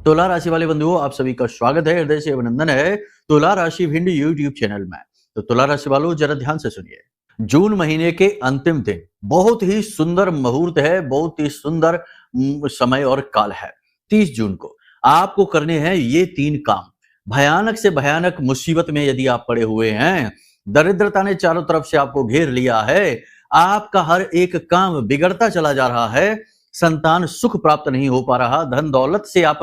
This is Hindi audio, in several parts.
तुला राशि वाले बंधुओं, आप सभी का स्वागत है, हृदय से अभिनंदन है तुला राशि भिंड यूट्यूब चैनल में। तो तुला राशि वालों, जरा ध्यान से सुनिए। जून महीने के अंतिम दिन बहुत ही सुंदर मुहूर्त है, बहुत ही सुंदर समय और काल है। 30 जून को आपको करने हैं ये 3 काम। भयानक से भयानक मुसीबत में यदि आप पड़े हुए हैं, दरिद्रता ने चारों तरफ से आपको घेर लिया है, आपका हर एक काम बिगड़ता चला जा रहा है, संतान सुख प्राप्त नहीं हो पा रहा, धन दौलत से आप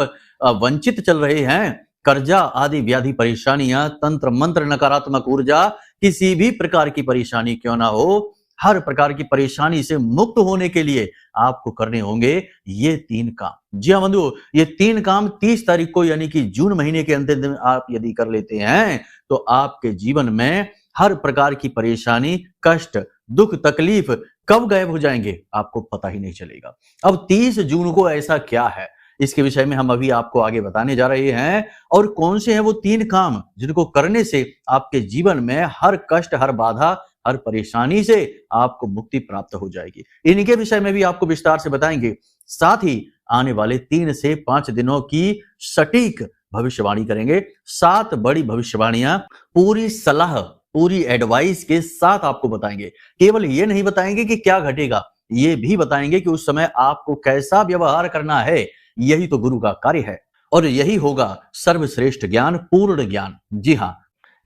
वंचित चल रहे हैं, कर्जा आदि व्याधि परेशानियां, तंत्र मंत्र नकारात्मक ऊर्जा, किसी भी प्रकार की परेशानी क्यों ना हो, हर प्रकार की परेशानी से मुक्त होने के लिए आपको करने होंगे ये 3 काम। जी हाँ बंधु, ये 3 काम 30 तारीख को यानी कि जून महीने के अंतिम दिन आप यदि कर लेते हैं तो आपके जीवन में हर प्रकार की परेशानी, कष्ट, दुख, तकलीफ कब गायब हो जाएंगे आपको पता ही नहीं चलेगा। अब 30 जून को ऐसा क्या है, इसके विषय में हम अभी आपको आगे बताने जा रहे हैं। और कौन से हैं वो 3 काम जिनको करने से आपके जीवन में हर कष्ट, हर बाधा, हर परेशानी से आपको मुक्ति प्राप्त हो जाएगी। इनके विषय में भी आपको विस्तार से बताएंगे। साथ ही आने वाले 3 से 5 दिनों की सटीक भविष्यवाणी करेंगे। 7 बड़ी भविष्यवाणियां पूरी सलाह, पूरी एडवाइस के साथ आपको बताएंगे। केवल ये नहीं बताएंगे कि क्या घटेगा, ये भी बताएंगे कि उस समय आपको कैसा व्यवहार करना है। यही तो गुरु का कार्य है और यही होगा सर्वश्रेष्ठ ज्ञान, पूर्ण ज्ञान। जी हाँ,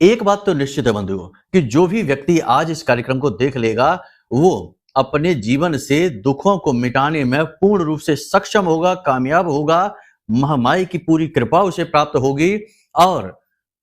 एक बात तो निश्चित है बंधुओं कि जो भी व्यक्ति आज इस कार्यक्रम को देख लेगा वो अपने जीवन से दुखों को मिटाने में पूर्ण रूप से सक्षम होगा, कामयाब होगा, महामाई की पूरी कृपा उसे प्राप्त होगी। और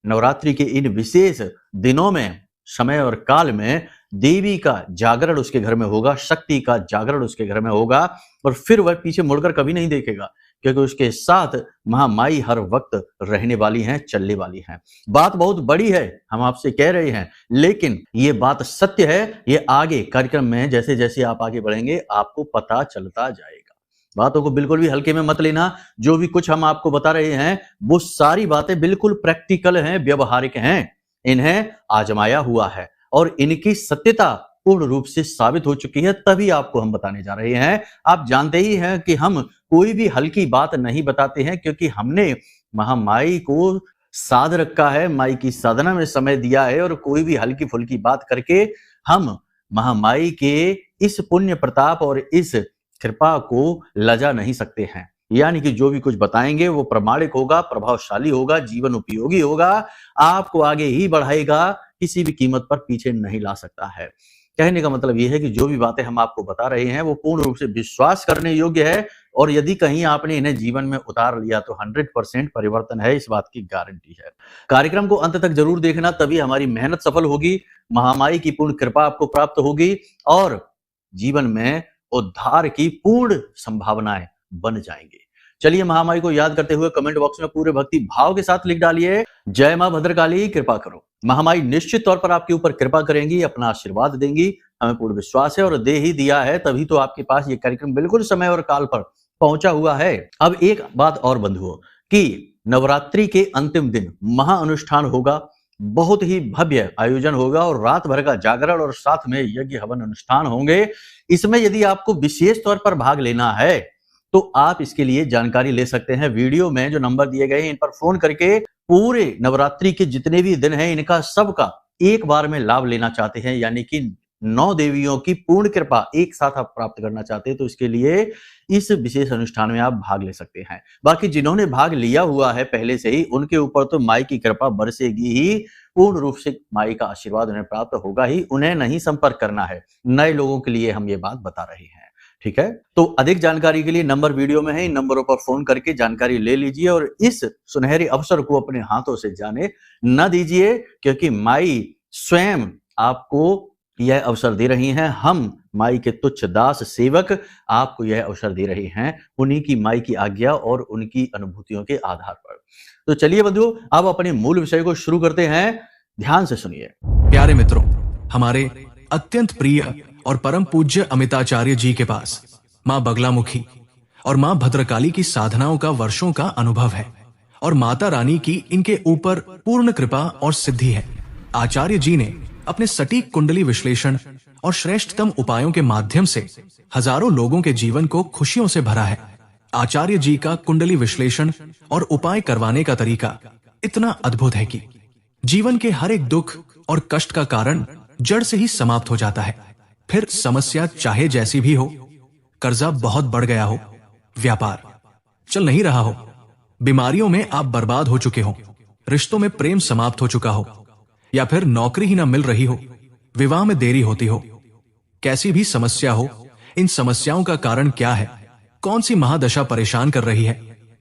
नवरात्रि के इन विशेष दिनों में, समय और काल में देवी का जागरण उसके घर में होगा, शक्ति का जागरण उसके घर में होगा और फिर वह पीछे मुड़कर कभी नहीं देखेगा, क्योंकि उसके साथ महामाई हर वक्त रहने वाली हैं, चलने वाली हैं। बात बहुत बड़ी है, हम आपसे कह रहे हैं, लेकिन ये बात सत्य है। ये आगे कार्यक्रम में जैसे जैसे आप आगे बढ़ेंगे आपको पता चलता जाएगा। बातों को बिल्कुल भी हल्के में मत लेना। जो भी कुछ हम आपको बता रहे हैं वो सारी बातें बिल्कुल प्रैक्टिकल हैं, व्यवहारिक हैं, इन्हें आजमाया हुआ है और इनकी सत्यता पूर्ण रूप से साबित हो चुकी है, तभी आपको हम बताने जा रहे हैं। आप जानते ही हैं कि हम कोई भी हल्की बात नहीं बताते हैं, क्योंकि हमने महामाई को साध रखा है, माई की साधना में समय दिया है और कोई भी हल्की फुल्की बात करके हम महामाई के इस पुण्य प्रताप और इस कृपा को लजा नहीं सकते हैं। यानी कि जो भी कुछ बताएंगे वो प्रमाणिक होगा, प्रभावशाली होगा, जीवन उपयोगी होगा, आपको आगे ही बढ़ाएगा, किसी भी कीमत पर पीछे नहीं ला सकता है। कहने का मतलब यह है कि जो भी बातें हम आपको बता रहे हैं वो पूर्ण रूप से विश्वास करने योग्य है और यदि कहीं आपने इन्हें जीवन में उतार लिया तो 100% परिवर्तन है, इस बात की गारंटी है। कार्यक्रम को अंत तक जरूर देखना, तभी हमारी मेहनत सफल होगी, महामाई की पूर्ण कृपा आपको प्राप्त होगी और जीवन में उद्धार की पूर्ण संभावनाएं बन जाएंगी। चलिए महामाई को याद करते हुए कमेंट बॉक्स में पूरे भक्ति भाव के साथ लिख डालिए, जय मां भद्रकाली, कृपा करो। महामाई निश्चित तौर पर आपके ऊपर कृपा करेंगी, अपना आशीर्वाद देंगी, हमें पूर्ण विश्वास है और दे ही दिया है, तभी तो आपके पास ये कार्यक्रम बिल्कुल समय और काल पर पहुंचा हुआ है। अब एक बात और बंधुओं कि नवरात्रि के अंतिम दिन महाअनुष्ठान होगा, बहुत ही भव्य आयोजन होगा और रात भर का जागरण और साथ में यज्ञ हवन अनुष्ठान होंगे। इसमें यदि आपको विशेष तौर पर भाग लेना है तो आप इसके लिए जानकारी ले सकते हैं। वीडियो में जो नंबर दिए गए हैं इन पर फोन करके पूरे नवरात्रि के जितने भी दिन हैं इनका सबका एक बार में लाभ लेना चाहते हैं, यानी कि 9 देवियों की पूर्ण कृपा एक साथ आप प्राप्त करना चाहते हैं तो इसके लिए इस विशेष अनुष्ठान में आप भाग ले सकते हैं। बाकी जिन्होंने भाग लिया हुआ है पहले से ही, उनके ऊपर तो माई की कृपा बरसेगी ही, पूर्ण रूप से माई का आशीर्वाद उन्हें प्राप्त होगा ही, उन्हें नहीं संपर्क करना है। नए लोगों के लिए हम ये बात बता रहे हैं, ठीक है। तो अधिक जानकारी के लिए नंबर वीडियो में है, इन नंबरों पर फोन करके जानकारी ले लीजिए और इस सुनहरे अवसर को अपने हाथों से जाने न दीजिए, क्योंकि माई स्वयं आपको यह अवसर दे रही हैं। हम माई के तुच्छ दास सेवक आपको यह अवसर दे रहे हैं, उन्हीं की माई की आज्ञा और उनकी अनुभूतियों के आधार पर। तो चलिए बंधुओं, अब अपने मूल विषय को शुरू करते हैं, ध्यान से सुनिए। प्यारे मित्रों, हमारे अत्यंत प्रिय और परम पूज्य अमिताचार्य जी के पास मां बगलामुखी और मां भद्रकाली की साधनाओं का वर्षों का अनुभव है और माता रानी की इनके ऊपर पूर्ण कृपा और सिद्धि है। आचार्य जी ने अपने सटीक कुंडली विश्लेषण और श्रेष्ठतम उपायों के माध्यम से हजारों लोगों के जीवन को खुशियों से भरा है। आचार्य जी का कुंडली विश्लेषण और उपाय करवाने का तरीका इतना अद्भुत है कि जीवन के हर एक दुख और कष्ट का कारण जड़ से ही समाप्त हो जाता है। फिर समस्या चाहे जैसी भी हो, कर्जा बहुत बढ़ गया हो, व्यापार चल नहीं रहा हो, बीमारियों में आप बर्बाद हो चुके हो, रिश्तों में प्रेम समाप्त हो चुका हो, या फिर नौकरी ही ना मिल रही हो, विवाह में देरी होती हो, कैसी भी समस्या हो, इन समस्याओं का कारण क्या है, कौन सी महादशा परेशान कर रही है,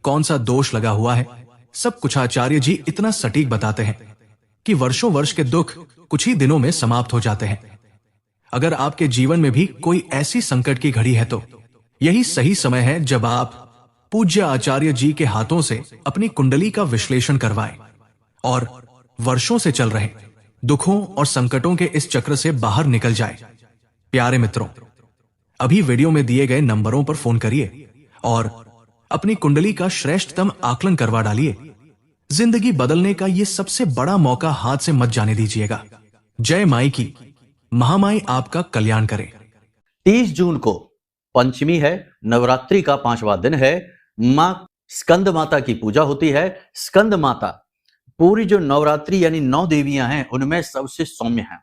कौन सा दोष लगा हुआ है, सब कुछ आचार्य जी इतना सटीक बताते हैं कि वर्षों वर्ष के दुख कुछ ही दिनों में समाप्त हो जाते हैं। अगर आपके जीवन में भी कोई ऐसी संकट की घड़ी है तो यही सही समय है जब आप पूज्य आचार्य जी के हाथों से अपनी कुंडली का विश्लेषण करवाएं और वर्षों से चल रहे दुखों और संकटों के इस चक्र से बाहर निकल जाए। प्यारे मित्रों, अभी वीडियो में दिए गए नंबरों पर फोन करिए और अपनी कुंडली का श्रेष्ठतम आकलन करवा डालिए। जिंदगी बदलने का यह सबसे बड़ा मौका हाथ से मत जाने दीजिएगा। जय माई की, महामाई आपका कल्याण करे। 30 जून को पंचमी है, नवरात्रि का 5वां दिन है। मां स्कंद माता की पूजा होती है। स्कंद माता पूरी जो नवरात्रि यानी 9 देवियां हैं उनमें सबसे सौम्य है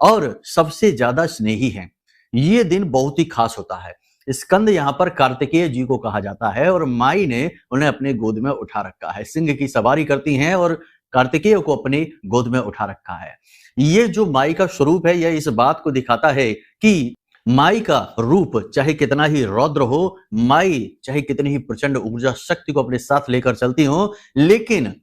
और सबसे ज्यादा स्नेही है। ये दिन बहुत ही खास होता है। स्कंद यहाँ पर कार्तिकेय जी को कहा जाता है और माई ने उन्हें अपने गोद में उठा रखा है। सिंह की सवारी करती हैं और कार्तिकेय को अपनी गोद में उठा रखा है। ये जो माई का स्वरूप है यह इस बात को दिखाता है कि माई का रूप चाहे कितना ही रौद्र हो, माई चाहे कितनी ही प्रचंड ऊर्जा शक्ति को अपने साथ लेकर चलती हो, लेकिन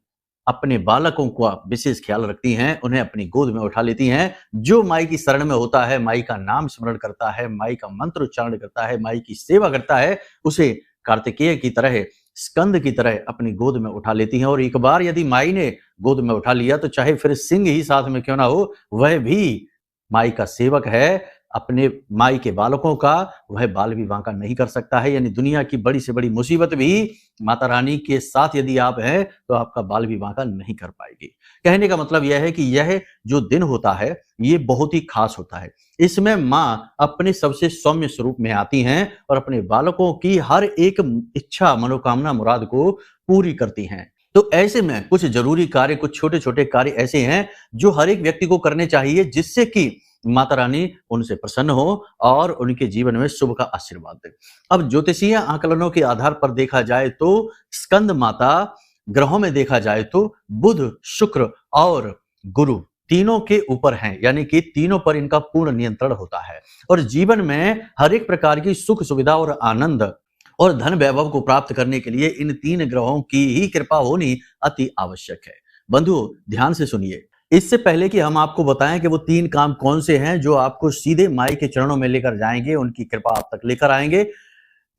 अपने बालकों का विशेष ख्याल रखती हैं, उन्हें अपनी गोद में उठा लेती हैं। जो माई की शरण में होता है, माई का नाम स्मरण करता है, माई का मंत्र उच्चारण करता है, माई की सेवा करता है, उसे कार्तिकेय की तरह, स्कंद की तरह अपनी गोद में उठा लेती हैं। और एक बार यदि माई ने गोद में उठा लिया तो चाहे फिर सिंह ही साथ में क्यों ना हो, वह भी माई का सेवक है। अपने माई के बालकों का वह बाल विवाह का नहीं कर सकता है। यानी दुनिया की बड़ी से बड़ी मुसीबत भी माता रानी के साथ यदि आप हैं तो आपका बाल विवाह का नहीं कर पाएगी। कहने का मतलब यह है कि यह जो दिन होता है ये बहुत ही खास होता है। इसमें मां अपने सबसे सौम्य स्वरूप में आती हैं और अपने बालकों की हर एक इच्छा, मनोकामना, मुराद को पूरी करती हैं। तो ऐसे में कुछ जरूरी कार्य, कुछ छोटे छोटे कार्य ऐसे हैं जो हर एक व्यक्ति को करने चाहिए, जिससे कि माता रानी उनसे प्रसन्न हो और उनके जीवन में शुभ का आशीर्वाद दे। अब ज्योतिषीय आकलनों के आधार पर देखा जाए तो स्कंद माता ग्रहों में देखा जाए तो बुध, शुक्र और गुरु तीनों के ऊपर हैं, यानी कि तीनों पर इनका पूर्ण नियंत्रण होता है और जीवन में हर एक प्रकार की सुख सुविधा और आनंद और धन वैभव को प्राप्त करने के लिए इन 3 ग्रहों की ही कृपा होनी अति आवश्यक है। बंधुओं, ध्यान से सुनिए। इससे पहले कि हम आपको बताएं कि वो 3 काम कौन से हैं जो आपको सीधे माई के चरणों में लेकर जाएंगे, उनकी कृपा आप तक लेकर आएंगे,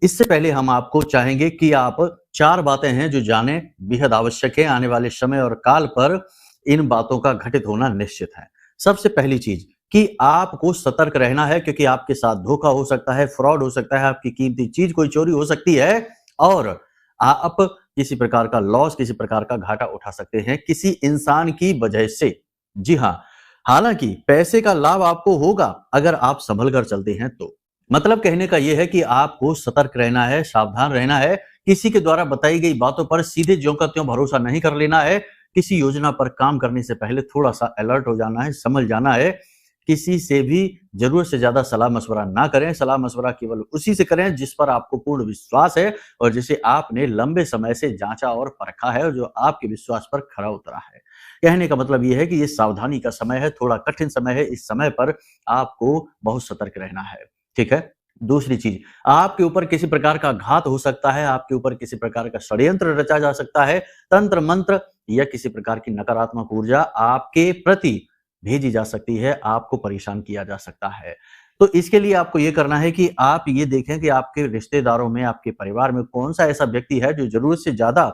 इससे पहले हम आपको चाहेंगे कि आप 4 बातें हैं जो जाने बेहद आवश्यक है। आने वाले समय और काल पर इन बातों का घटित होना निश्चित है। सबसे पहली चीज कि आपको सतर्क रहना है, क्योंकि आपके साथ धोखा हो सकता है, फ्रॉड हो सकता है, आपकी कीमती चीज कोई चोरी हो सकती है और आप किसी प्रकार का लॉस, किसी प्रकार का घाटा उठा सकते हैं किसी इंसान की वजह से। जी हाँ, हालांकि पैसे का लाभ आपको होगा अगर आप संभल कर चलते हैं तो। मतलब कहने का यह है कि आपको सतर्क रहना है, सावधान रहना है। किसी के द्वारा बताई गई बातों पर सीधे ज्यों का त्यों भरोसा नहीं कर लेना है। किसी योजना पर काम करने से पहले थोड़ा सा अलर्ट हो जाना है, समझ जाना है। किसी से भी जरूरत से ज्यादा सलाह मशवरा ना करें। सलाह मशवरा केवल उसी से करें जिस पर आपको पूर्ण विश्वास है और जिसे आपने लंबे समय से जांचा और परखा है और जो आपके विश्वास पर खरा उतरा है। कहने का मतलब यह है कि ये सावधानी का समय है, थोड़ा कठिन समय है। इस समय पर आपको बहुत सतर्क रहना है। ठीक है। दूसरी चीज, आपके ऊपर किसी प्रकार का घात हो सकता है, आपके ऊपर किसी प्रकार का षड्यंत्र रचा जा सकता है, तंत्र मंत्र या किसी प्रकार की नकारात्मक ऊर्जा आपके प्रति भेजी जा सकती है, आपको परेशान किया जा सकता है। तो इसके लिए आपको यह करना है कि आप ये देखें कि आपके रिश्तेदारों में, आपके परिवार में कौन सा ऐसा व्यक्ति है जो जरूरत से ज्यादा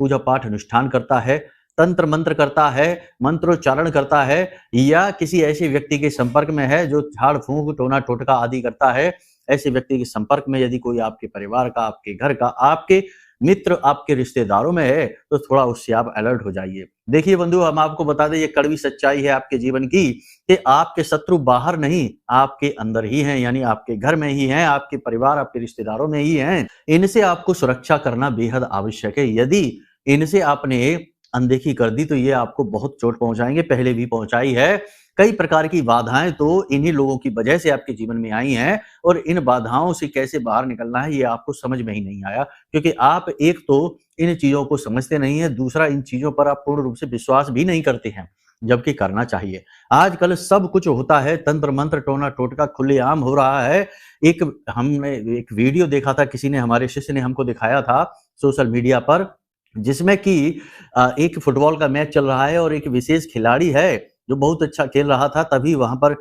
पूजा पाठ अनुष्ठान करता है, तंत्र मंत्र करता है, मंत्रोच्चारण करता है, या किसी ऐसे व्यक्ति के संपर्क में है जो झाड़ फूंक, टोना टोटका आदि करता है। ऐसे व्यक्ति के संपर्क में यदि कोई आपके परिवार का, आपके घर का, आपके मित्र आपके रिश्तेदारों में है तो थोड़ा उससे आप अलर्ट हो जाइए। देखिए बंधु, हम आपको बता दें, ये कड़वी सच्चाई है आपके जीवन की कि आपके शत्रु बाहर नहीं, आपके अंदर ही हैं, यानी आपके घर में ही हैं, आपके परिवार, आपके रिश्तेदारों में ही हैं। इनसे आपको सुरक्षा करना बेहद आवश्यक है। यदि इनसे आपने अनदेखी कर दी तो ये आपको बहुत चोट पहुंचाएंगे, पहले भी पहुंचाई है। कई प्रकार की बाधाएं तो इन्हीं लोगों की वजह से आपके जीवन में आई हैं, और इन बाधाओं से कैसे बाहर निकलना है ये आपको समझ में ही नहीं आया, क्योंकि आप एक तो इन चीजों को समझते नहीं है, दूसरा इन चीजों पर आप पूर्ण रूप से विश्वास भी नहीं करते हैं, जबकि करना चाहिए। आजकल सब कुछ होता है, तंत्र मंत्र टोना टोटका खुलेआम हो रहा है। हमने एक वीडियो देखा था, किसी ने, हमारे शिष्य ने हमको दिखाया था सोशल मीडिया पर, जिसमें कि एक फुटबॉल का मैच चल रहा है और एक विशेष खिलाड़ी है जो बहुत अच्छा खेल रहा था। तभी वहां पर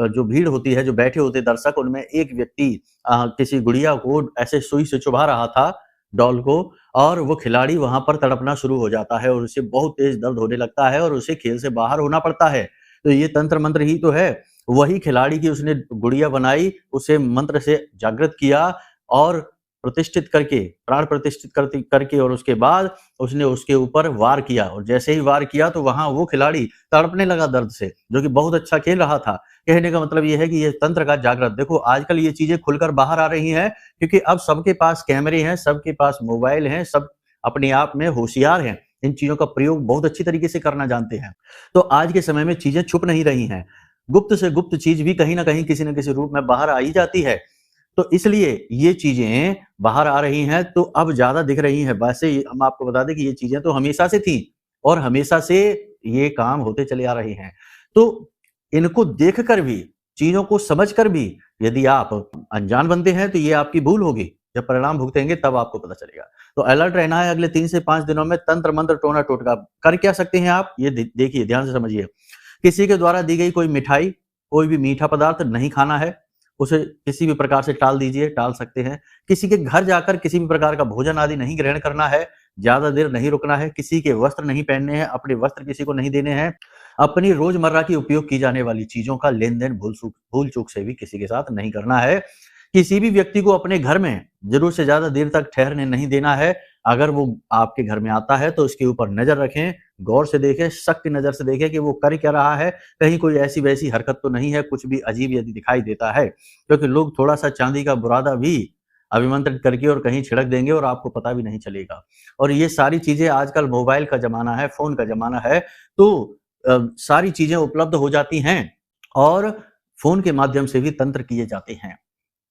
जो भीड़ होती है, जो बैठे होते दर्शक, उनमें एक व्यक्ति किसी गुड़िया को ऐसे सुई से चुभा रहा था, डॉल को, और वो खिलाड़ी वहां पर तड़पना शुरू हो जाता है और उसे बहुत तेज दर्द होने लगता है और उसे खेल से बाहर होना पड़ता है। तो ये तंत्र मंत्र ही तो है। वही खिलाड़ी की उसने गुड़िया बनाई, उसे मंत्र से जागृत किया और प्रतिष्ठित करके, प्राण प्रतिष्ठित करके, और उसके बाद उसने उसके ऊपर वार किया, और जैसे ही वार किया तो वहां वो खिलाड़ी तड़पने लगा दर्द से, जो कि बहुत अच्छा खेल रहा था। कहने का मतलब ये है कि ये तंत्र का जागृत, देखो आजकल ये चीजें खुलकर बाहर आ रही हैं, क्योंकि अब सबके पास कैमरे हैं, सबके पास मोबाइल हैं, सब अपने आप में होशियार हैं, इन चीजों का प्रयोग बहुत अच्छी तरीके से करना जानते हैं। तो आज के समय में चीजें छुप नहीं रही हैं, गुप्त से गुप्त चीज भी कहीं ना कहीं किसी न किसी रूप में बाहर आ ही जाती है। तो इसलिए ये चीजें बाहर आ रही हैं, तो अब ज्यादा दिख रही हैं। वैसे हम आपको बता दें कि ये चीजें तो हमेशा से थी और हमेशा से ये काम होते चले आ रहे हैं। तो इनको देखकर भी, चीजों को समझकर भी यदि आप अनजान बनते हैं तो ये आपकी भूल होगी। जब परिणाम भुगतेंगे तब आपको पता चलेगा। तो अलर्ट रहना है अगले 3 से 5 दिनों में। तंत्र मंत्र टोना टोटका कर क्या सकते हैं आप, ये देखिए, ध्यान से समझिए। किसी के द्वारा दी गई कोई मिठाई, कोई भी मीठा पदार्थ नहीं खाना है, उसे किसी भी प्रकार से टाल दीजिए, टाल सकते हैं। किसी के घर जाकर किसी भी प्रकार का भोजन आदि नहीं ग्रहण करना है, ज्यादा देर नहीं रुकना है, किसी के वस्त्र नहीं पहनने हैं, अपने वस्त्र किसी को नहीं देने हैं, अपनी रोजमर्रा की उपयोग की जाने वाली चीजों का लेन देन भूल चूक से भी किसी के साथ नहीं करना है। किसी भी व्यक्ति को अपने घर में जरूर से ज्यादा देर तक ठहरने नहीं देना है। अगर वो आपके घर में आता है तो उसके ऊपर नजर रखें, गौर से देखें, सख्त नजर से देखें कि वो कर क्या रहा है, कहीं कोई ऐसी वैसी हरकत तो नहीं है, कुछ भी अजीब यदि दिखाई देता है, क्योंकि लोग थोड़ा सा चांदी का बुरादा भी अभिमंत्रित करके और कहीं छिड़क देंगे और आपको पता भी नहीं चलेगा। और ये सारी चीजें, आजकल मोबाइल का जमाना है, फोन का जमाना है, तो सारी चीजें उपलब्ध हो जाती हैं और फोन के माध्यम से भी तंत्र किए जाते हैं।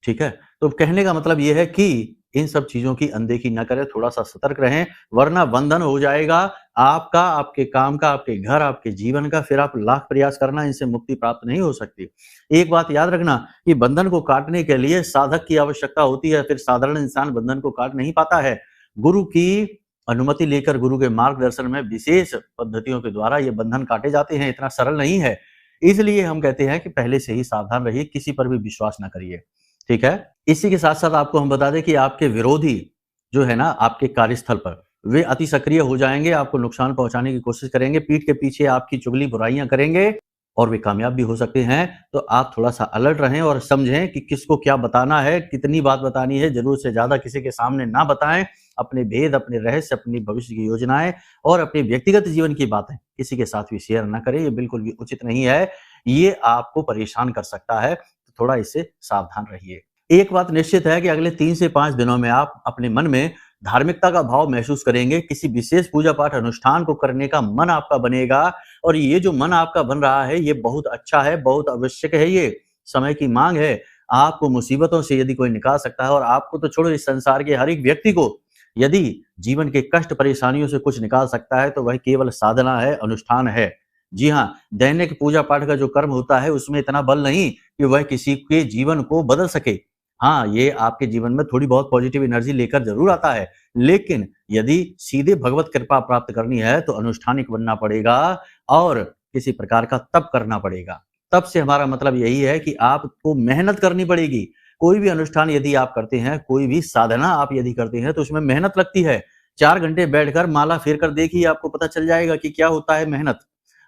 ठीक है, तो कहने का मतलब ये है कि इन सब चीजों की अनदेखी ना करें, थोड़ा सा सतर्क रहें, वरना बंधन हो जाएगा आपका, आपके काम का, आपके घर, आपके जीवन का। फिर आप लाख प्रयास करना, इनसे मुक्ति प्राप्त नहीं हो सकती। एक बात याद रखना कि बंधन को काटने के लिए साधक की आवश्यकता होती है, फिर साधारण इंसान बंधन को काट नहीं पाता है। गुरु की अनुमति लेकर, गुरु के मार्गदर्शन में विशेष पद्धतियों के द्वारा ये बंधन काटे जाते हैं, इतना सरल नहीं है। इसलिए हम कहते हैं कि पहले से ही सावधान रहिए, किसी पर भी विश्वास ना करिए। ठीक है, इसी के साथ साथ आपको हम बता दें कि आपके विरोधी जो है ना, आपके कार्यस्थल पर वे अति सक्रिय हो जाएंगे, आपको नुकसान पहुंचाने की कोशिश करेंगे, पीठ के पीछे आपकी चुगली बुराइयां करेंगे और वे कामयाब भी हो सकते हैं। तो आप थोड़ा सा अलर्ट रहें और समझें कि किसको क्या बताना है, कितनी बात बतानी है। जरूरत से ज्यादा किसी के सामने ना बताएं। अपने भेद, अपने रहस्य, अपनी भविष्य की योजनाएं और अपने व्यक्तिगत जीवन की बातें किसी के साथ भी शेयर ना करें, ये बिल्कुल भी उचित नहीं है। ये आपको परेशान कर सकता है, तो थोड़ा इससे सावधान रहिए। एक बात निश्चित है कि अगले 3 से 5 दिनों में आप अपने मन में धार्मिकता का भाव महसूस करेंगे, किसी विशेष पूजा पाठ अनुष्ठान को करने का मन आपका बनेगा, और ये जो मन आपका बन रहा है ये बहुत अच्छा है, बहुत आवश्यक है, ये समय की मांग है। आपको मुसीबतों से यदि कोई निकाल सकता है, और आपको तो छोड़ो, इस संसार के हर एक व्यक्ति को यदि जीवन के कष्ट परेशानियों से कुछ निकाल सकता है तो वह केवल साधना है, अनुष्ठान है। जी हाँ, दैनिक पूजा पाठ का जो कर्म होता है उसमें इतना बल नहीं कि वह किसी के जीवन को बदल सके। हाँ, ये आपके जीवन में थोड़ी बहुत पॉजिटिव एनर्जी लेकर जरूर आता है, लेकिन यदि सीधे भगवत कृपा प्राप्त करनी है तो अनुष्ठानिक बनना पड़ेगा और किसी प्रकार का तप करना पड़ेगा। तप से हमारा मतलब यही है कि आपको मेहनत करनी पड़ेगी। कोई भी अनुष्ठान यदि आप करते हैं, कोई भी साधना आप यदि करते हैं, तो उसमें मेहनत लगती है। 4 घंटे बैठकर माला फेर कर देखिए, आपको पता चल जाएगा कि क्या होता है मेहनत।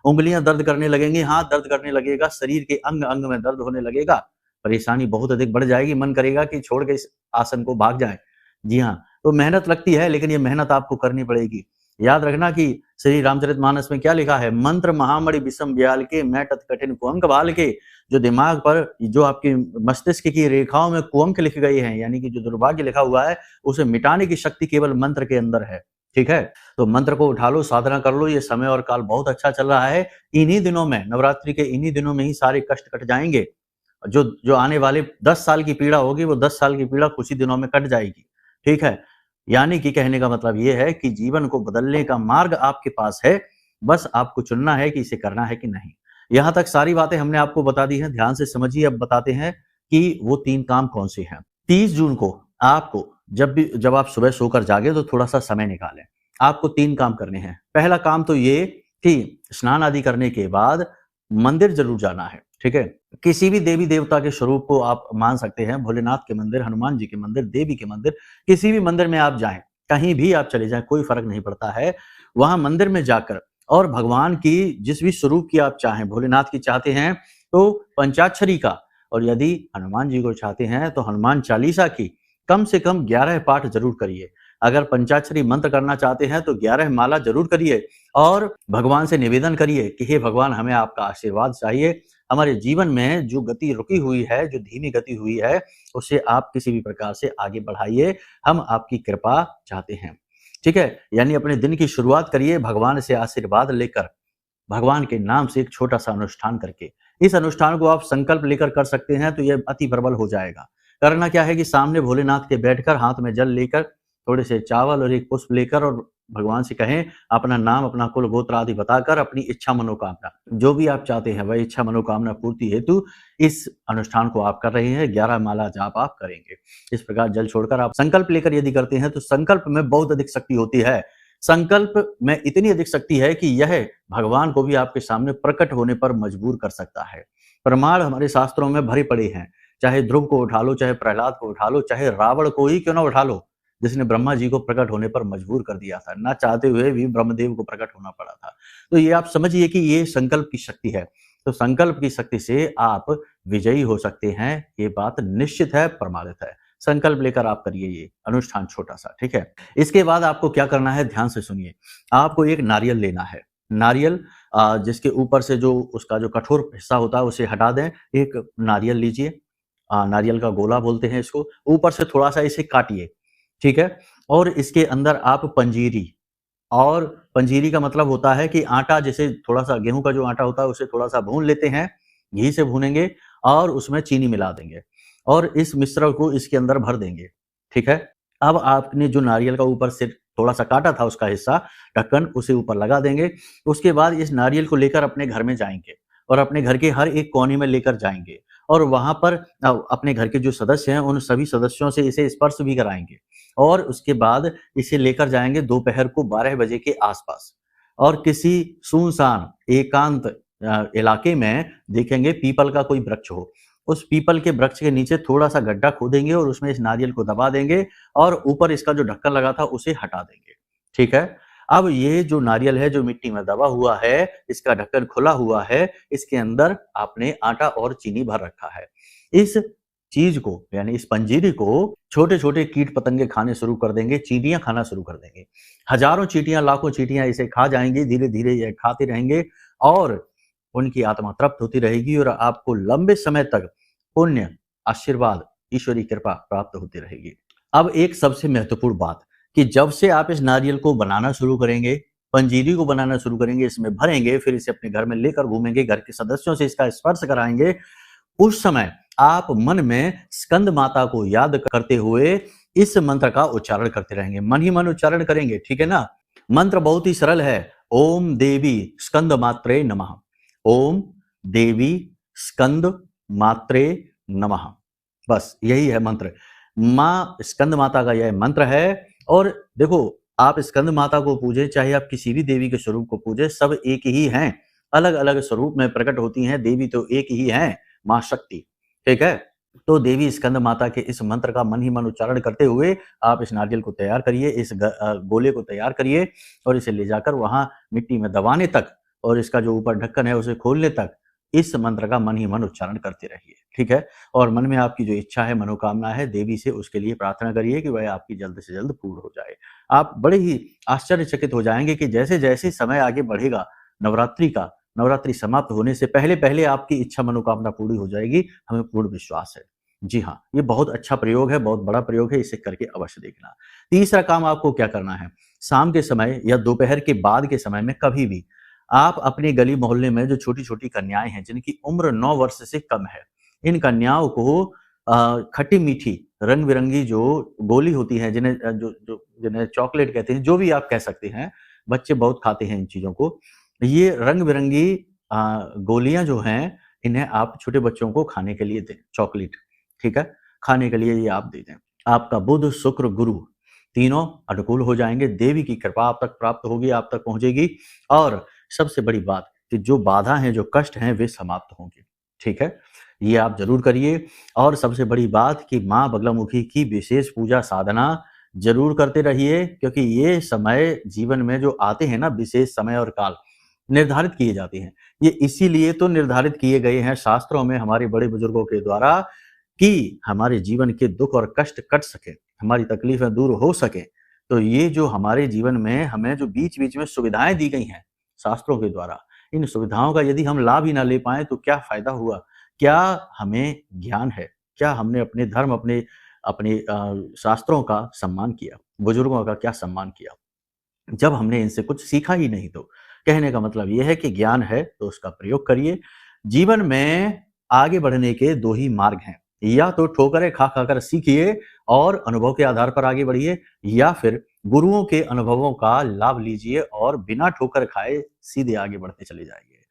उंगलियां दर्द करने लगेंगी, हाथ दर्द करने लगेगा, शरीर के अंग अंग में दर्द होने लगेगा, परेशानी बहुत अधिक बढ़ जाएगी, मन करेगा कि छोड़ के इस आसन को भाग जाए। जी हाँ, तो मेहनत लगती है, लेकिन ये मेहनत आपको करनी पड़ेगी। याद रखना कि श्री रामचरितमानस में क्या लिखा है, मंत्र महामणि विषम ब्याल के, मैं तत् कठिन कुअंक भाल के। जो दिमाग पर, जो आपके मस्तिष्क की रेखाओं में कुअंक लिखे गए हैं, यानी कि जो दुर्भाग्य लिखा हुआ है, उसे मिटाने की शक्ति केवल मंत्र के अंदर है। ठीक है, तो मंत्र को उठा लो, साधना कर लो। ये समय और काल बहुत अच्छा चल रहा है। इन्हीं दिनों में, नवरात्रि के इन्हीं दिनों में ही सारे कष्ट कट जाएंगे। जो जो आने वाले 10 साल की पीड़ा होगी, वो 10 साल की पीड़ा कुछ ही दिनों में कट जाएगी। ठीक है, यानी कि कहने का मतलब ये है कि जीवन को बदलने का मार्ग आपके पास है, बस आपको चुनना है कि इसे करना है कि नहीं। यहाँ तक सारी बातें हमने आपको बता दी हैं, ध्यान से समझिए। अब बताते हैं कि वो 3 काम कौन से हैं। 30 जून को आपको जब आप सुबह सोकर जागे तो थोड़ा-सा समय निकालें। आपको 3 काम करने हैं। पहला काम तो ये कि स्नान आदि करने के बाद मंदिर ज़रूर जाना है, ठीक है? किसी भी देवी-देवता के स्वरूप को आप मान सकते हैं, भोलेनाथ के मंदिर, हनुमान जी के मंदिर, देवी के मंदिर, किसी भी मंदिर में आप जाएँ, कहीं भी आप चले जाएँ, कोई फ़र्क नहीं पड़ता है। वहाँ मंदिर में जाकर और भगवान की जिस भी स्वरूप की आप चाहें, भोलेनाथ की चाहते हैं तो पंचाक्षरी का, और यदि हनुमान जी को चाहते हैं तो हनुमान चालीसा की कम से कम 11 पाठ ज़रूर करिए। अगर पंचाक्षरी मंत्र करना चाहते हैं तो 11 माला ज़रूर करिए और भगवान से निवेदन करिए कि हे भगवान, हमें आपका आशीर्वाद चाहिए। हमारे जीवन में जो गति रुकी हुई है, जो धीमी गति हुई है, उसे आप किसी भी प्रकार से आगे बढ़ाइए। हम आपकी कृपा चाहते हैं। ठीक है? यानी अपने दिन की शुरुआत करिए भगवान से आशीर्वाद लेकर, भगवान के नाम से एक छोटा-सा अनुष्ठान करके। इस अनुष्ठान को आप संकल्प लेकर कर सकते हैं तो ये अति प्रबल हो जाएगा। करना क्या है कि सामने भोलेनाथ के बैठकर, हाथ में जल लेकर, थोड़े से चावल और एक पुष्प लेकर और भगवान से कहें, अपना नाम, अपना कुल गोत्र आदि बताकर अपनी इच्छा मनोकामना, जो भी आप चाहते हैं वह इच्छा मनोकामना पूर्ति हेतु इस अनुष्ठान को आप कर रहे हैं। 11 माला जाप आप करेंगे। इस प्रकार जल छोड़कर आप संकल्प लेकर यदि करते हैं तो संकल्प में बहुत अधिक शक्ति होती है। संकल्प में इतनी अधिक शक्ति है कि यह भगवान को भी आपके सामने प्रकट होने पर मजबूर कर सकता है। प्रमाण हमारे शास्त्रों में भरे पड़े हैं। चाहे ध्रुव को उठा लो, चाहे प्रहलाद को उठा लो, चाहे रावण को ही क्यों ना उठा लो, जिसने ब्रह्मा जी को प्रकट होने पर मजबूर कर दिया था। ना चाहते हुए भी ब्रह्मदेव को प्रकट होना पड़ा था। तो ये आप समझिए कि ये संकल्प की शक्ति है। तो संकल्प की शक्ति से आप विजयी हो सकते हैं। ये बात निश्चित है, प्रमाणित है। संकल्प लेकर आप करिए ये अनुष्ठान छोटा-सा, ठीक है? इसके बाद आपको क्या करना है, ध्यान से सुनिए। आपको एक नारियल लेना है। नारियल जिसके ऊपर से जो उसका जो कठोर हिस्सा होता है उसे हटा दें। एक नारियल लीजिए, नारियल का गोला बोलते हैं इसको। ऊपर से थोड़ा-सा इसे काटिए, ठीक है? और इसके अंदर आप पंजीरी, और पंजीरी का मतलब होता है कि आटा, जैसे थोड़ा-सा गेहूँ का जो आटा होता है उसे थोड़ा-सा भून लेते हैं, घी से भूनेंगे और उसमें चीनी मिला देंगे और इस मिश्रण को इसके अंदर भर देंगे, ठीक है? अब आपने जो नारियल का ऊपर से थोड़ा-सा काटा था उसका हिस्सा, ढक्कन, उसे ऊपर लगा देंगे। उसके बाद इस नारियल को लेकर अपने घर में जाएँगे और अपने घर के हर एक कोने में लेकर जाएँगे और वहाँ पर अपने घर के जो सदस्य हैं उन सभी सदस्यों से इसे स्पर्श भी कराएँगे और उसके बाद इसे लेकर जाएँगे दोपहर को 12 बजे के आस-पास और किसी सुनसान एकांत इलाके में देखेंगे पीपल का कोई वृक्ष हो। उस पीपल के वृक्ष के नीचे थोड़ा-सा गड्ढा खोदेंगे और उसमें इस नारियल को दबा देंगे और ऊपर इसका जो ढक्कन लगा था उसे हटा देंगे, ठीक है? अब ये जो नारियल है, जो मिट्टी में दबा हुआ है, इसका ढक्कन खुला हुआ है, इसके अंदर आपने आटा और चीनी भर रखा है। इस चीज़ को, यानी इस पंजीरी को छोटे-छोटे कीट-पतंगे खाने शुरू कर देंगे, चींटियाँ खाना शुरू कर देंगे। हज़ारों चींटियाँ, लाखों चींटियाँ इसे खा जाएँगी, धीरे-धीरे ये खाते रहेंगे और उनकी आत्मा तृप्त होती रहेगी और आपको लंबे समय तक पुण्य, आशीर्वाद, ईश्वरी कृपा प्राप्त होती रहेगी। अब एक सबसे महत्वपूर्ण बात कि जब से आप इस नारियल को बनाना शुरू करेंगे, पंजीरी को बनाना शुरू करेंगे, इसमें भरेंगे, फिर इसे अपने घर में लेकर घूमेंगे, घर के सदस्यों से इसका स्पर्श कराएँगे, उस समय आप मन में स्कंद माता को याद करते हुए इस मंत्र का उच्चारण करते रहेंगे। मन ही मन उच्चारण करेंगे, ठीक है ना? मंत्र बहुत ही सरल है। ओम देवी स्कंद मात्रे नमः। ओम देवी स्कंद मात्रे नमः। बस यही है मंत्र। माँ स्कंद माता का यह मंत्र है और देखो, आप स्कंद माता को पूजें, चाहे आप किसी भी देवी के स्वरूप को पूजें, सब एक ही हैं। अलग-अलग स्वरूप में प्रकट होती हैं, देवी तो एक ही हैं, माँ शक्ति, ठीक है? तो देवी स्कंद माता के इस मंत्र का मन ही मन उच्चारण करते हुए आप इस नारियल को तैयार करिए, इस गोले को तैयार करिए और इसे ले जाकर वहाँ मिट्टी में दबाने तक और इसका जो ऊपर ढक्कन है उसे खोलने तक इस मंत्र का मन ही मन उच्चारण करते रहिए, ठीक है। और मन में आपकी जो इच्छा है, मनोकामना है, देवी से उसके लिए प्रार्थना करिए कि वह आपकी जल्द से जल्द पूर्ण हो जाए। आप बड़े ही आश्चर्यचकित हो जाएंगे कि जैसे जैसे समय आगे बढ़ेगा नवरात्रि समाप्त होने से पहले पहले आपकी इच्छा मनोकामना पूरी हो जाएगी, हमें पूर्ण विश्वास है। जी हाँ, ये बहुत अच्छा प्रयोग है, बहुत बड़ा प्रयोग है, इसे करके अवश्य देखना। तीसरा काम आपको क्या करना है, शाम के समय या दोपहर के बाद के समय में कभी भी आप अपने गली मोहल्ले में जो छोटी-छोटी कन्याएँ हैं, जिनकी उम्र 9 वर्ष से कम है, इन कन्याओं को खट्टी-मीठी, रंग-बिरंगी जो गोली होती है, जिन्हें चॉकलेट कहते हैं, जो भी आप कह सकते हैं, बच्चे बहुत खाते हैं इन चीज़ों को। ये रंग-बिरंगी गोलियाँ जो हैं, इन्हें आप छोटे बच्चों को खाने के लिए दें, चॉकलेट, ठीक है? खाने के लिए ये आप दे दें। आपका बुध, शुक्र, गुरु तीनों अनुकूल हो जाएँगे, देवी की कृपा आप तक प्राप्त होगी, आप तक पहुँचेगी और सबसे बड़ी बात कि जो बाधा हैं, जो कष्ट हैं, वे समाप्त होंगे, ठीक है? ये आप ज़रूर करिए और सबसे बड़ी बात कि माँ बगलामुखी की विशेष पूजा साधना ज़रूर करते रहिए, क्योंकि ये समय जीवन में जो आते हैं ना, विशेष समय और काल निर्धारित किए जाते हैं। ये इसीलिए तो निर्धारित किए गए हैं शास्त्रों में हमारे बड़े बुजुर्गों के द्वारा कि हमारे जीवन के दुख और कष्ट कट सके, हमारी तकलीफें दूर हो सके। तो ये जो हमारे जीवन में हमें जो बीच-बीच में सुविधाएँ दी गई हैं शास्त्रों के द्वारा, इन सुविधाओं का यदि हम लाभ ही ना ले पाएँ तो क्या फ़ायदा हुआ? क्या हमें ज्ञान है? क्या हमने अपने धर्म, अपने शास्त्रों का सम्मान किया? बुजुर्गों का क्या सम्मान किया? जब हमने इनसे कुछ सीखा ही नहीं तो। कहने का मतलब ये है कि ज्ञान है तो उसका प्रयोग करिए। जीवन में आगे बढ़ने के 2 ही मार्ग हैं, या तो ठोकरें खा-खा कर सीखिए और अनुभव के आधार पर आगे बढ़िए, या फिर गुरुओं के अनुभवों का लाभ लीजिए और बिना ठोकर खाए सीधे आगे बढ़ते चले जाइए।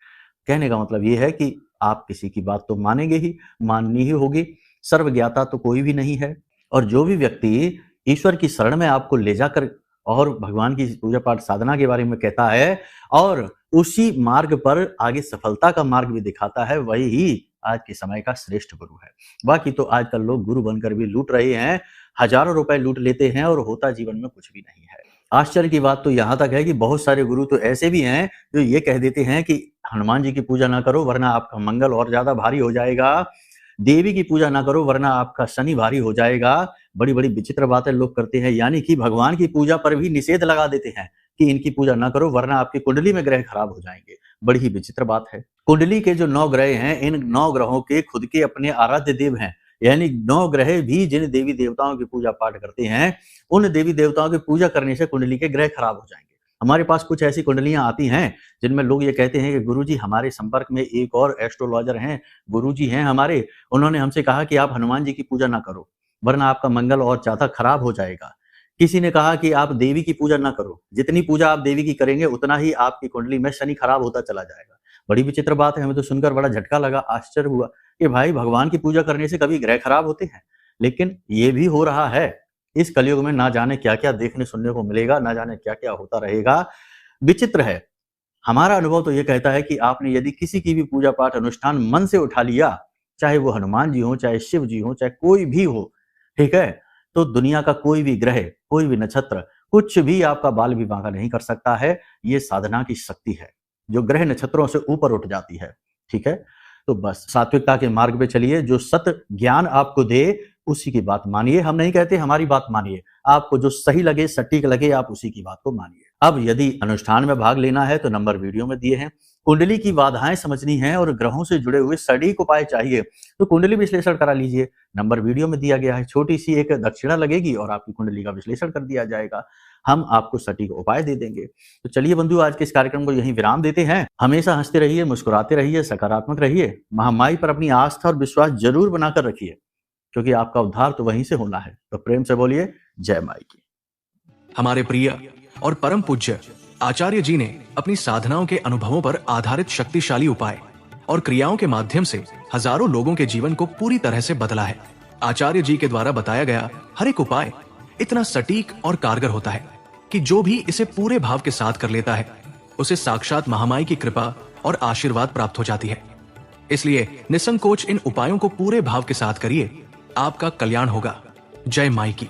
कहने का मतलब ये है कि आप किसी की बात तो मानेंगे ही, माननी ही होगी। सर्वज्ञाता तो कोई भी नहीं है और जो भी व्यक्ति ईश्वर की शरण में आपको ले जाकर और भगवान की पूजा पाठ साधना के बारे में कहता है और उसी मार्ग पर आगे सफलता का मार्ग भी दिखाता है, वही ही आज के समय का श्रेष्ठ गुरु है। बाकी तो आजकल लोग गुरु बनकर भी लूट रहे हैं, हजारों रुपए लूट लेते हैं और होता जीवन में कुछ भी नहीं है। आश्चर्य की बात तो यहाँ तक है कि बहुत सारे गुरु तो ऐसे भी हैं जो ये कह देते हैं कि हनुमान जी की पूजा ना करो वरना आपका मंगल और ज्यादा भारी हो जाएगा, देवी की पूजा ना करो वरना आपका शनि भारी हो जाएगा। बड़ी-बड़ी विचित्र बातें लोग करते हैं, यानी कि भगवान की पूजा पर भी निषेध लगा देते हैं कि इनकी पूजा ना करो वरना आपकी कुंडली में ग्रह खराब हो जाएंगे। बड़ी ही विचित्र बात है। कुंडली के जो 9 ग्रह हैं, इन 9 ग्रहों के खुद के अपने आराध्य देव हैं, यानी 9 ग्रह भी जिन देवी देवताओं की पूजा पाठ करते हैं, उन देवी देवताओं की पूजा करने से कुंडली के ग्रह खराब हो जाएंगे। हमारे पास कुछ ऐसी कुंडलियां आती हैं जिनमें लोग ये कहते हैं कि गुरुजी हमारे संपर्क में एक और एस्ट्रोलॉजर हैं, गुरुजी हैं हमारे, उन्होंने हमसे कहा कि आप हनुमान जी की पूजा ना करो वरना आपका मंगल और ज्यादा खराब हो जाएगा। किसी ने कहा कि आप देवी की पूजा ना करो, जितनी पूजा आप देवी की करेंगे उतना ही आपकी कुंडली में शनि खराब होता चला जाएगा। बड़ी विचित्र बात है, हमें तो सुनकर बड़ा झटका लगा, आश्चर्य हुआ कि भाई भगवान की पूजा करने से कभी ग्रह खराब होते हैं? लेकिन ये भी हो रहा है। इस कलयुग में ना जाने क्या-क्या देखने सुनने को मिलेगा, ना जाने क्या-क्या होता रहेगा। विचित्र है। हमारा अनुभव तो ये कहता है कि आपने यदि किसी की भी पूजा पाठ अनुष्ठान मन से उठा लिया, चाहे वो हनुमान जी हो, चाहे शिव जी हो, चाहे कोई भी हो, ठीक है? तो दुनिया का कोई भी ग्रह, कोई भी नक्षत्र, कुछ भी आपका बाल भी बांका नहीं कर सकता है। ये साधना की शक्ति है, जो ग्रह नक्षत्रों से ऊपर उठ जाती है, ठीक है? तो बस सात्विकता के मार्ग पे चलिए, जो सत्य ज्ञान आपको दे उसी की बात मानिए। हम नहीं कहते हमारी बात मानिए, आपको जो सही लगे, सटीक लगे, आप उसी की बात को मानिए। अब यदि अनुष्ठान में भाग लेना है तो नंबर वीडियो में दिए हैं। कुंडली की बाधाएं समझनी है और ग्रहों से जुड़े हुए सटीक उपाय चाहिए तो कुंडली विश्लेषण करा लीजिए, नंबर वीडियो में दिया गया है। छोटी सी एक दक्षिणा लगेगी और आपकी कुंडली का विश्लेषण कर दिया जाएगा, हम आपको सटीक उपाय दे देंगे। तो चलिए बंधु, आज के इस कार्यक्रम को यहीं विराम देते हैं। हमेशा हंसते रहिए, मुस्कुराते रहिए, सकारात्मक रहिए, महामाई पर अपनी आस्था और विश्वास जरूर बनाकर रखिए, क्योंकि आपका उद्धार तो वहीं से होना है। तो प्रेम से बोलिए जय माई की। हमारे प्रिय और परम पूज्य आचार्य जी ने अपनी साधनाओं के अनुभवों पर आधारित शक्तिशाली उपाय और क्रियाओं के माध्यम से हजारों लोगों के जीवन को पूरी तरह से बदला है। आचार्य जी के द्वारा बताया गया हर एक उपाय इतना सटीक और कारगर होता है कि जो भी इसे पूरे भाव के साथ कर लेता है उसे साक्षात महामाई की कृपा और आशीर्वाद प्राप्त हो जाती है। इसलिए निसंकोच इन उपायों को पूरे भाव के साथ करिए, आपका कल्याण होगा। जय माई की।